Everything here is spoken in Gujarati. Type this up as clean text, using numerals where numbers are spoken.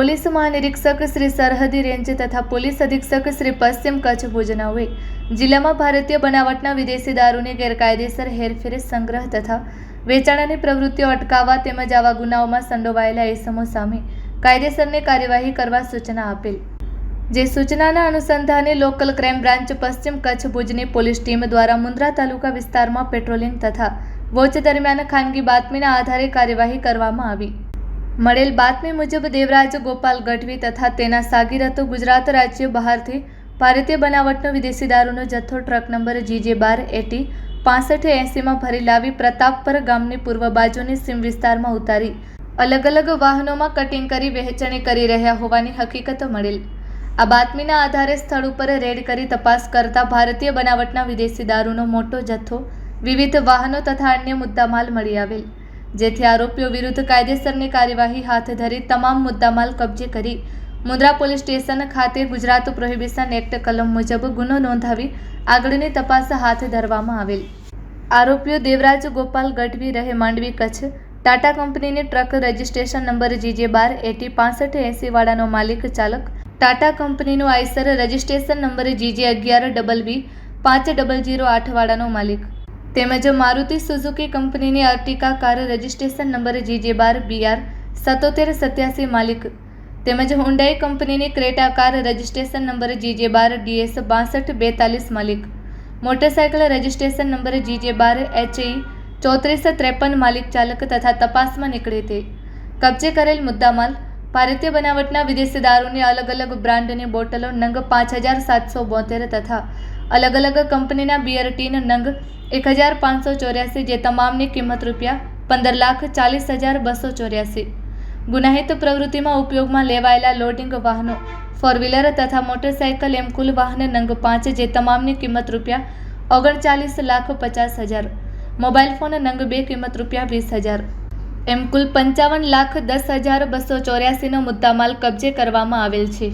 પોલીસ મહાનિરીક્ષક શ્રી સરહદી રેન્જ તથા પોલીસ અધિક્ષક શ્રી પશ્ચિમ કચ્છ ભુજનાઓએ જિલ્લામાં ભારતીય બનાવટના વિદેશી દારૂની ગેરકાયદેસર હેરફેર, સંગ્રહ તથા વેચાણની પ્રવૃત્તિઓ અટકાવવા તેમજ આવા ગુનાઓમાં સંડોવાયેલા ઇસમો સામે કાયદેસરની કાર્યવાહી કરવા સૂચના આપેલ। જે સૂચનાના અનુસંધાને લોકલ ક્રાઇમ બ્રાન્ચ પશ્ચિમ કચ્છ ભુજની પોલીસ ટીમ દ્વારા મુન્દ્રા તાલુકા વિસ્તારમાં પેટ્રોલિંગ તથા વોચ દરમિયાન ખાનગી બાતમીના આધારે કાર્યવાહી કરવામાં આવી। મળેલ બાતમી મુજબ દેવરાજ ગોપાલ ગઢવી તથા તેના સાગીરતો ગુજરાત રાજ્ય બહારથી ભારતીય બનાવટનો વિદેશી દારૂનો જથ્થો ટ્રક નંબર GJ1280 6580માં ભરી લાવી પ્રતાપપર ગામની પૂર્વ બાજુની સીમ વિસ્તારમાં ઉતારી અલગ અલગ વાહનોમાં કટિંગ કરી વહેંચણી કરી રહ્યા હોવાની હકીકત મળેલ। આ બાતમીના આધારે સ્થળ ઉપર રેડ કરી તપાસ કરતા ભારતીય બનાવટના વિદેશી દારૂનો મોટો જથ્થો, વિવિધ વાહનો તથા અન્ય મુદ્દામાલ મળી આવેલ, જેથી આરોપીઓ વિરુદ્ધ કાયદેસરની કાર્યવાહી હાથ ધરી તમામ મુદ્દામાલ કબજે કરી મુન્દ્રા પોલીસ સ્ટેશન ખાતે ગુજરાત પ્રોહિબિશન એક્ટ કલમ મુજબ ગુનો નોંધાવી આગળની તપાસ હાથ ધરવામાં આવેલ। આરોપીઓ દેવરાજ ગોપાલ ગઢવી રહે માંડવી કચ્છ, ટાટા કંપનીની ટ્રક રજિસ્ટ્રેશન નંબર GJ1280 6580 વાળાનો માલિક ચાલક, ટાટા કંપનીનું આઈસર રજિસ્ટ્રેશન નંબર GJ11BB 5008 વાળાનો માલિક, તેમજ મારુતિ સુઝુકી કંપનીની Ertiga car registration number GJ12BR 7787 માલિક, તેમજ હુન્ડાઈ કંપનીની Creta car registration number GJ12DS 6242 માલિક, મોટરસાયકલ રજિસ્ટ્રેશન નંબર GJ12HE 3453 માલિક ચાલક તથા તપાસમાં નીકળે તે કબજે કરેલ મુદ્દામાલ ભારતીય બનાવટના વિદેશી દારૂની અલગ અલગ બ્રાન્ડની બોટલો નંગ 5772 તથા અલગ અલગ કંપનીના બિયર ટીન નંગ 1584 જે તમામની કિંમત ₹15,40,284। ગુનાહિત પ્રવૃત્તિમાં ઉપયોગમાં લેવાયેલા લોડિંગ વાહનો, ફોર વ્હીલર તથા મોટરસાયકલ એમ કુલ વાહન નંગ 5 જે તમામની કિંમત ₹39,50,000। મોબાઈલ ફોન નંગ 2 કિંમત ₹20,000 એમ કુલ 55,10,284નો મુદ્દામાલ કબજે કરવામાં આવેલ છે।